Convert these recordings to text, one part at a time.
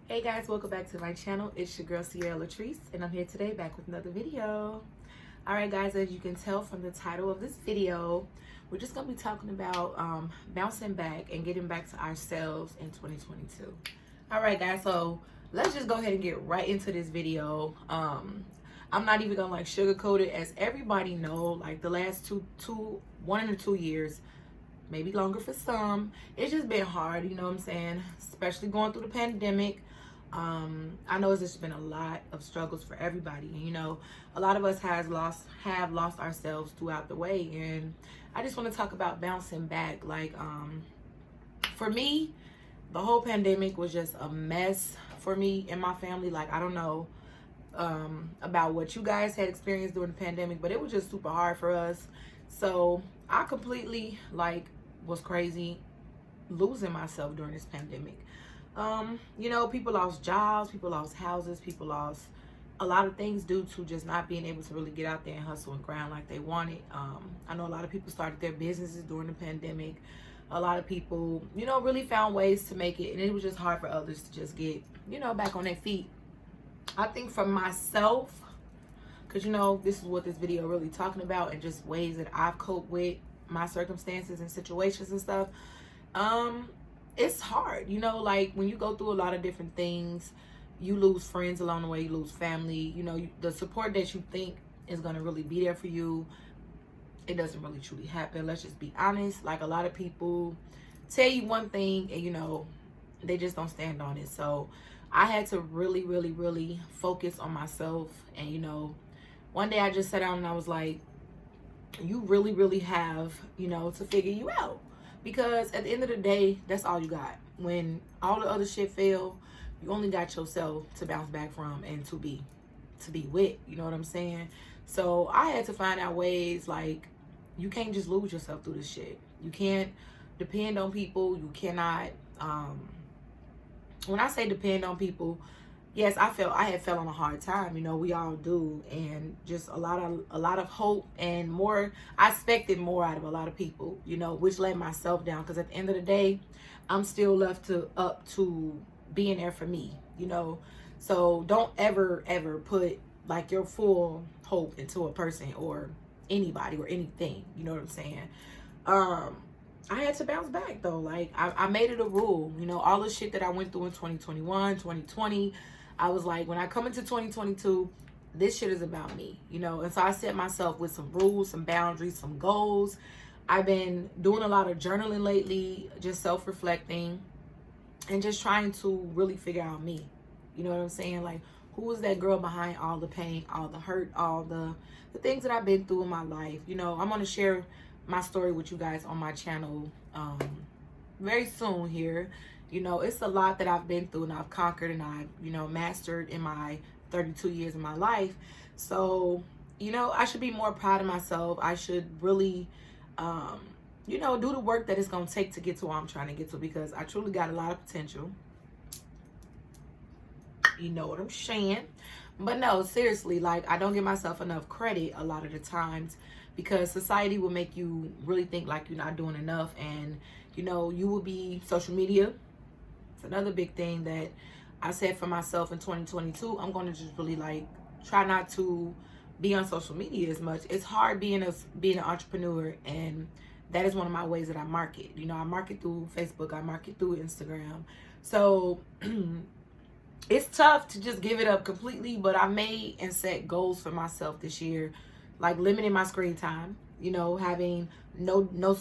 Hey guys, welcome back to my channel. It's your girl Sierra Latrice, and I'm here today back with another video. Alright guys, as you can tell from the title of this video, we're just going to be talking about bouncing back and getting back to ourselves in 2022. Alright guys, so let's just go ahead and get right into this video. I'm not even going to like sugarcoat it. As everybody know, like the last 1 and 2 years, maybe longer for some, it's just been hard, you know what I'm saying, especially going through the pandemic. I know it's just been a lot of struggles for everybody, and you know, a lot of us have lost ourselves throughout the way, and I just want to talk about bouncing back. Like for me, the whole pandemic was just a mess for me and my family. Like, I don't know about what you guys had experienced during the pandemic, but it was just super hard for us. So I completely like was crazy losing myself during this pandemic. You know, people lost jobs, people lost houses, people lost a lot of things due to just not being able to really get out there and hustle and grind like they wanted. I know a lot of people started their businesses during the pandemic. A lot of people, you know, really found ways to make it, and it was just hard for others to just get, you know, back on their feet. I think for myself, because you know, this is what this video really talking about, and just ways that I've coped with my circumstances and situations and stuff. It's hard, you know, like when you go through a lot of different things, you lose friends along the way, you lose family, you know, the support that you think is going to really be there for you, it doesn't really truly happen. Let's just be honest. Like, a lot of people tell you one thing and, you know, they just don't stand on it. So I had to really focus on myself. And, you know, one day I just sat down and I was like, you really have, you know, to figure you out. Because at the end of the day, that's all you got. When all the other shit fail, you only got yourself to bounce back from and to be with. You know what I'm saying? So I had to find out ways. Like, you can't just lose yourself through this shit. You can't depend on people. You cannot. When I say depend on people, yes, I had fell on a hard time. You know, we all do, and just a lot of hope and more. I expected more out of a lot of people, you know, which let myself down. Because at the end of the day, I'm still left up to being there for me, you know. So don't ever put like your full hope into a person or anybody or anything. You know what I'm saying? I had to bounce back though. Like, I made it a rule, you know, all the shit that I went through in 2021, 2020. I was like, when I come into 2022, this shit is about me, you know? And so I set myself with some rules, some boundaries, some goals. I've been doing a lot of journaling lately, just self-reflecting and just trying to really figure out me. You know what I'm saying? Like, who is that girl behind all the pain, all the hurt, all the things that I've been through in my life? You know, I'm going to share my story with you guys on my channel very soon here. You know, it's a lot that I've been through and I've conquered and I've, you know, mastered in my 32 years of my life. So, you know, I should be more proud of myself. I should really, you know, do the work that it's going to take to get to where I'm trying to get to, because I truly got a lot of potential. You know what I'm saying? But no, seriously, like, I don't give myself enough credit a lot of the times, because society will make you really think like you're not doing enough. And, you know, you will be social media. It's another big thing that I said for myself in 2022. I'm going to just really like try not to be on social media as much. It's hard being an entrepreneur, and that is one of my ways that I market. You know, I market through Facebook, I market through Instagram. So it's tough to just give it up completely, but I made and set goals for myself this year, like limiting my screen time, you know, having no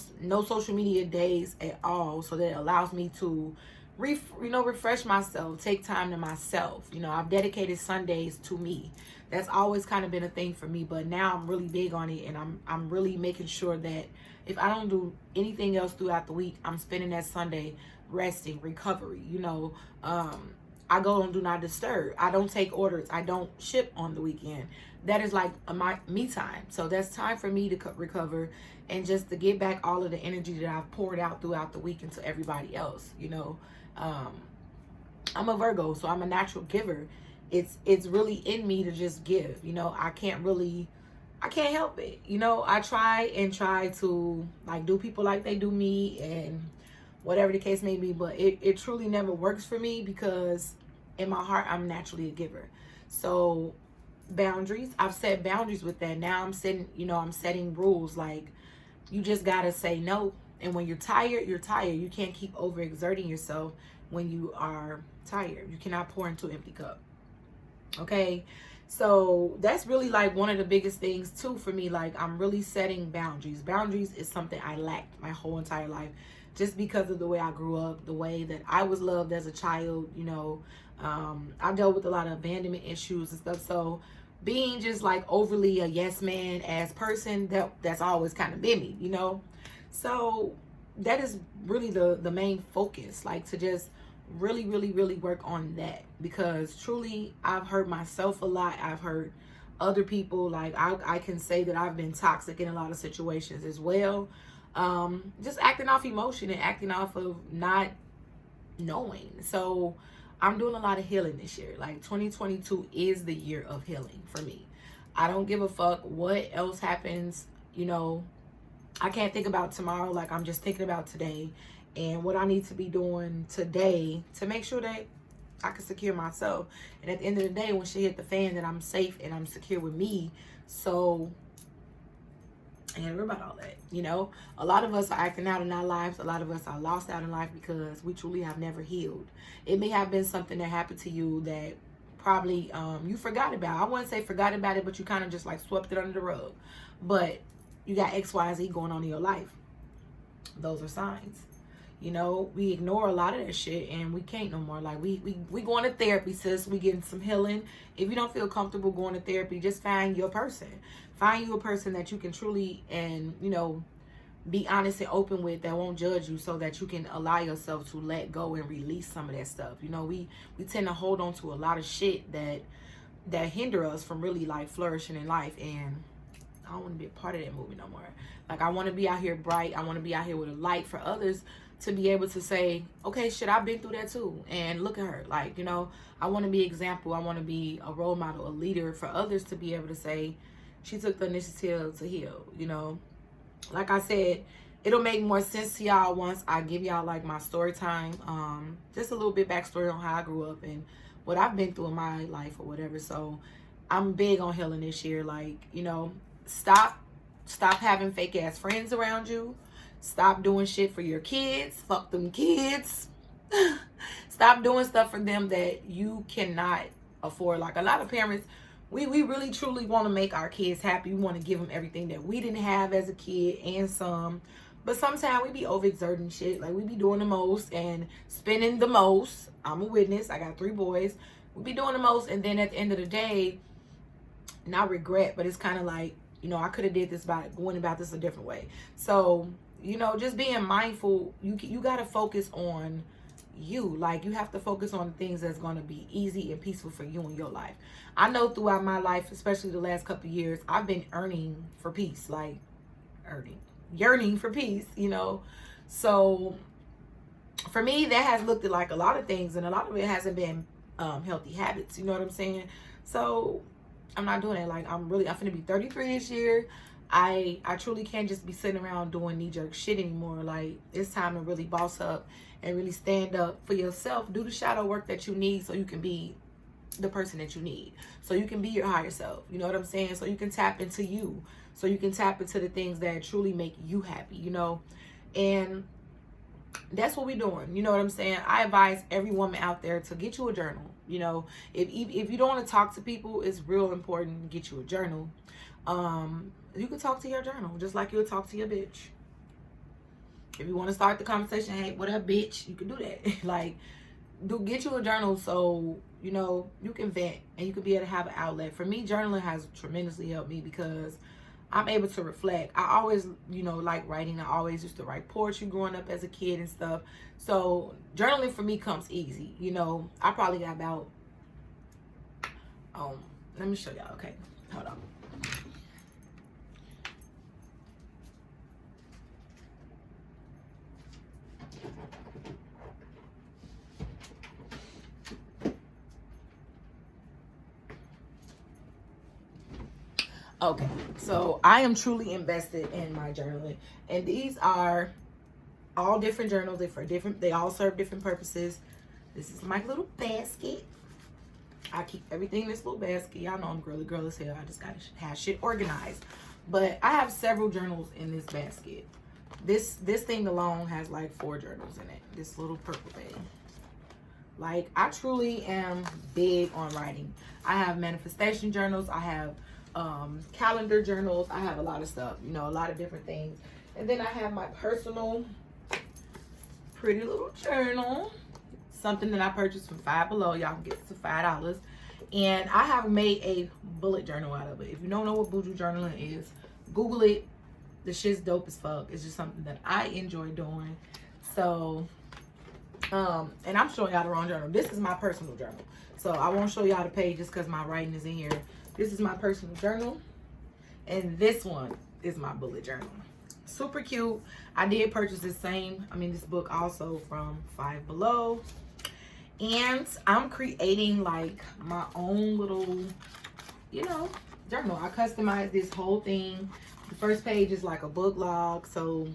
social media days at all, so that it allows me to refresh myself, take time to myself. You know, I've dedicated Sundays to me. That's always kind of been a thing for me, but now I'm really big on it, and I'm really making sure that if I don't do anything else throughout the week, I'm spending that Sunday resting, recovery. You know, I go on do not disturb. I don't take orders. I don't ship on the weekend. That is like my me time. So that's time for me to recover and just to get back all of the energy that I've poured out throughout the week into everybody else. You know, I'm a Virgo, so I'm a natural giver. It's really in me to just give. You know, I can't help it. You know, I try to like do people like they do me, and whatever the case may be, but it truly never works for me, because in my heart, I'm naturally a giver. So boundaries, I've set boundaries with that. Now I'm setting, I'm setting rules. Like, you just gotta say no. And when you're tired, you're tired. You can't keep overexerting yourself when you are tired. You cannot pour into an empty cup. Okay? So that's really like one of the biggest things too for me. Like, I'm really setting boundaries. Boundaries is something I lacked my whole entire life, just because of the way I grew up, the way that I was loved as a child. I dealt with a lot of abandonment issues and stuff. So being just like overly a yes man as person, that's always kind of been me, So that is really the main focus, like to just really, really, really work on that, because truly I've hurt myself a lot. I've hurt other people. Like, I can say that I've been toxic in a lot of situations as well. Just acting off emotion and acting off of not knowing. So I'm doing a lot of healing this year. Like, 2022 is the year of healing for me. I don't give a fuck what else happens. I can't think about tomorrow. Like, I'm just thinking about today and what I need to be doing today to make sure that I can secure myself. And at the end of the day, when shit hit the fan, that I'm safe and I'm secure with me. So I ain't worry about all that. A lot of us are acting out in our lives. A lot of us are lost out in life because we truly have never healed. It may have been something that happened to you that probably you forgot about. I wouldn't say forgot about it, but you kind of just like swept it under the rug. But you got XYZ going on in your life. Those are signs. We ignore a lot of that shit and we can't no more. Like, we going to therapy, sis. We getting some healing. If you don't feel comfortable going to therapy, just find your person. Find you a person that you can truly and, be honest and open with, that won't judge you, so that you can allow yourself to let go and release some of that stuff. We tend to hold on to a lot of shit that hinder us from really like flourishing in life, and I don't want to be a part of that movie no more. Like, I want to be out here bright. I want to be out here with a light for others to be able to say, okay, shit, I've been through that too. And look at her. Like, I want to be example. I want to be a role model, a leader for others to be able to say, she took the initiative to heal, Like I said, it'll make more sense to y'all once I give y'all like my story time. Just a little bit backstory on how I grew up and what I've been through in my life or whatever. So I'm big on healing this year. Like, stop having fake ass friends around you. Stop doing shit for your kids. Fuck them kids. Stop doing stuff for them that you cannot afford. Like, a lot of parents, we really truly want to make our kids happy. We want to give them everything that we didn't have as a kid and some. But sometimes we be overexerting shit. Like, we be doing the most and spending the most. I'm a witness. I got 3 boys. We be doing the most, and then at the end of the day, not regret, but it's kind of like, I could have did this going about this a different way. So, just being mindful, you got to focus on you. Like, you have to focus on things that's going to be easy and peaceful for you in your life. I know throughout my life, especially the last couple of years, I've been yearning for peace. So for me, that has looked at like a lot of things, and a lot of it hasn't been healthy habits. You know what I'm saying? So I'm not doing it. Like, I'm finna be 33 this year. I truly can't just be sitting around doing knee-jerk shit anymore. Like, it's time to really boss up and really stand up for yourself. Do the shadow work that you need so you can be the person that you need. So you can be your higher self. You know what I'm saying? So you can tap into you. So you can tap into the things that truly make you happy, And that's what we're doing. You know what I'm saying? I advise every woman out there to get you a journal. If you don't want to talk to people, it's real important to get you a journal. You can talk to your journal just like you would talk to your bitch. If you want to start the conversation, hey, what up, bitch? You can do that. Like, get you a journal so, you can vent and you can be able to have an outlet. For me, journaling has tremendously helped me because I'm able to reflect. I always, like writing. I always used to write poetry growing up as a kid and stuff. So journaling for me comes easy. I probably got about, let me show y'all. Okay, hold on. Okay, so I am truly invested in my journaling, and these are all different journals. They all serve different purposes. This is my little basket. I keep everything in this little basket. Y'all know I'm girly girl as hell. I just gotta have shit organized. But I have several journals in this basket. This thing alone has like 4 journals in it. This little purple thing. Like, I truly am big on writing. I have manifestation journals. I have calendar journals. I have a lot of stuff, you know, a lot of different things. And then I have my personal pretty little journal. Something that I purchased from Five Below. Y'all can get it to $5. And I have made a bullet journal out of it. If you don't know what bullet journaling is, Google it. The shit's dope as fuck. It's just something that I enjoy doing. So, and I'm showing y'all the wrong journal. This is my personal journal. So I won't show y'all the pages because my writing is in here. This is my personal journal. And this one is my bullet journal. Super cute. I did purchase this book also from Five Below. And I'm creating like my own little, you know, journal. I customized this whole thing. The first page is like a book log. So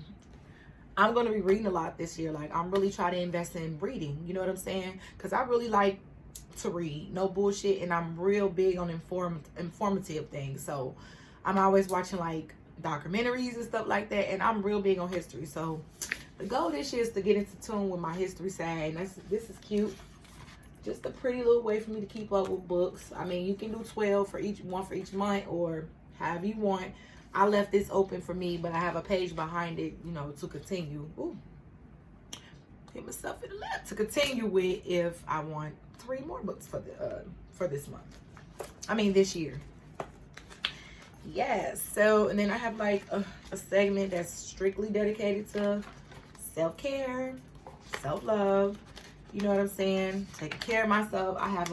I'm going to be reading a lot this year. Like, I'm really trying to invest in reading. You know what I'm saying? Because I really like to read. No bullshit. And I'm real big on informative things. So I'm always watching like documentaries and stuff like that. And I'm real big on history. So the goal this year is to get into tune with my history side. And this is cute. Just a pretty little way for me to keep up with books. I mean, you can do 12 for each month or however you want. I left this open for me, but I have a page behind it, you know, to continue. Ooh, hit myself in the lap to continue with if I want 3 more books for this month. I mean, this year. Yes. So, and then I have like a segment that's strictly dedicated to self-care, self-love. You know what I'm saying? Taking care of myself. I have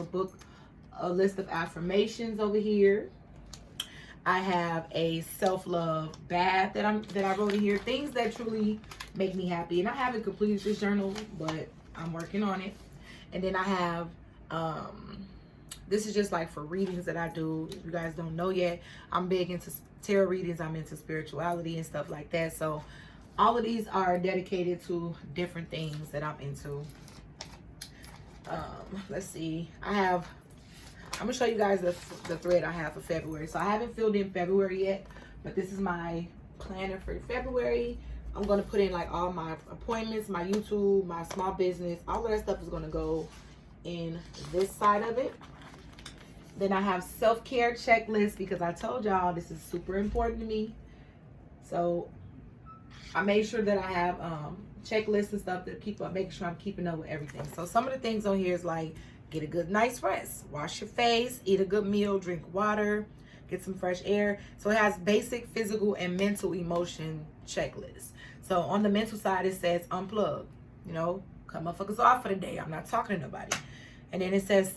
a list of affirmations over here. I have a self-love bath that I wrote in here. Things that truly make me happy. And I haven't completed this journal, but I'm working on it. And then I have, this is just like for readings that I do. If you guys don't know yet, I'm big into tarot readings. I'm into spirituality and stuff like that. So all of these are dedicated to different things that I'm into. Let's see. I'm gonna show you guys the thread I have for February. So I haven't filled in February yet, but this is my planner for February. I'm gonna put in like all my appointments, my YouTube, my small business, all of that stuff is gonna go in this side of it. Then I have self-care checklist because I told y'all this is super important to me. So I made sure that I have checklists and stuff that make sure I'm keeping up with everything. So some of the things on here is like, get a good night's rest, wash your face, eat a good meal, drink water, get some fresh air. So it has basic physical and mental emotion checklists. So on the mental side, it says unplug, you know, cut motherfuckers off for the day. I'm not talking to nobody. And then it says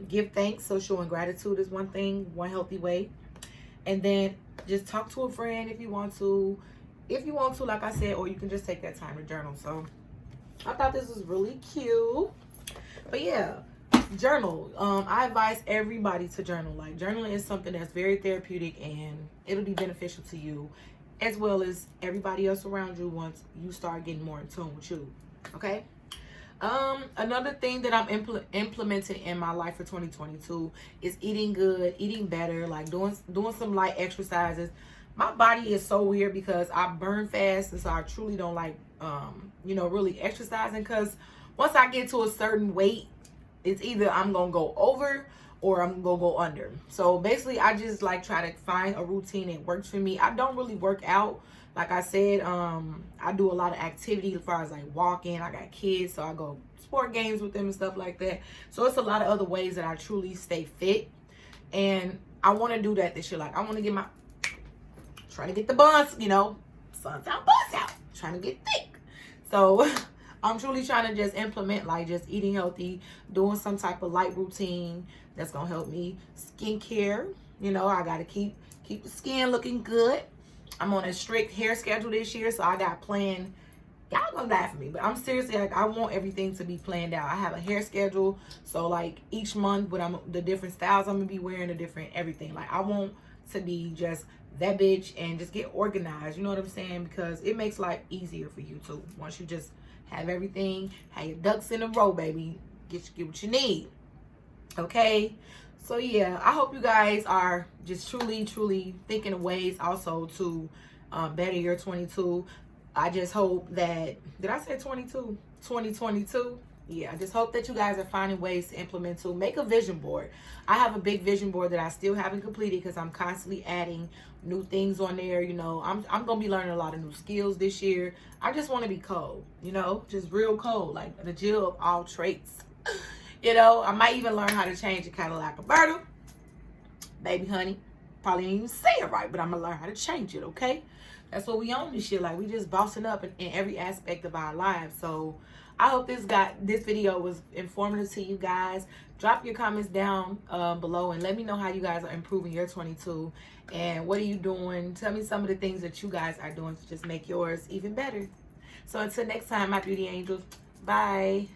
give thanks. So showing gratitude is one thing, one healthy way. And then just talk to a friend if you want to. If you want to, like I said, or you can just take that time to journal. So I thought this was really cute. But yeah, journal. I advise everybody to journal. Like, journaling is something that's very therapeutic and it'll be beneficial to you as well as everybody else around you once you start getting more in tune with you. Okay? Another thing that I'm implementing in my life for 2022 is eating good, eating better, like doing some light exercises. My body is so weird because I burn fast, and so I truly don't like, you know, really exercising, because once I get to a certain weight, it's either I'm going to go over or I'm going to go under. So basically, I just like try to find a routine that works for me. I don't really work out. Like I said, I do a lot of activity as far as like walking. I got kids, so I go sport games with them and stuff like that. So it's a lot of other ways that I truly stay fit. And I want to do that this year. Like, I want to get trying to get the buns, you know, suns out, buns out, trying to get thick. So I'm truly trying to just implement like just eating healthy, doing some type of light routine that's going to help me. Skincare, you know, I got to keep the skin looking good. I'm on a strict hair schedule this year, so I got planned. Y'all gonna die for me, but I'm seriously like, I want everything to be planned out. I have a hair schedule, so like each month, the different styles I'm gonna be wearing, the different everything. Like, I want to be just that bitch and just get organized. You know what I'm saying? Because it makes life easier for you too. Once you just have everything, have your ducks in a row, baby. Get what you need. Okay, so yeah, I hope you guys are just truly thinking of ways also to better your 22. I just hope that, did I say 22? 2022. Yeah, I just hope that you guys are finding ways to implement to make a vision board. I have a big vision board that I still haven't completed because I'm constantly adding new things on there. You know, I'm gonna be learning a lot of new skills this year. I just want to be cold, you know, just real cold, like the Jill of all traits. You know, I might even learn how to change a Cadillac converter. Baby honey, probably didn't even say it right, but I'm gonna learn how to change it, okay? That's what we own this shit. Like, we just bossing up in every aspect of our lives. So I hope this video was informative to you guys. Drop your comments down below and let me know how you guys are improving your 22 and what are you doing. Tell me some of the things that you guys are doing to just make yours even better. So until next time, my beauty angels, bye.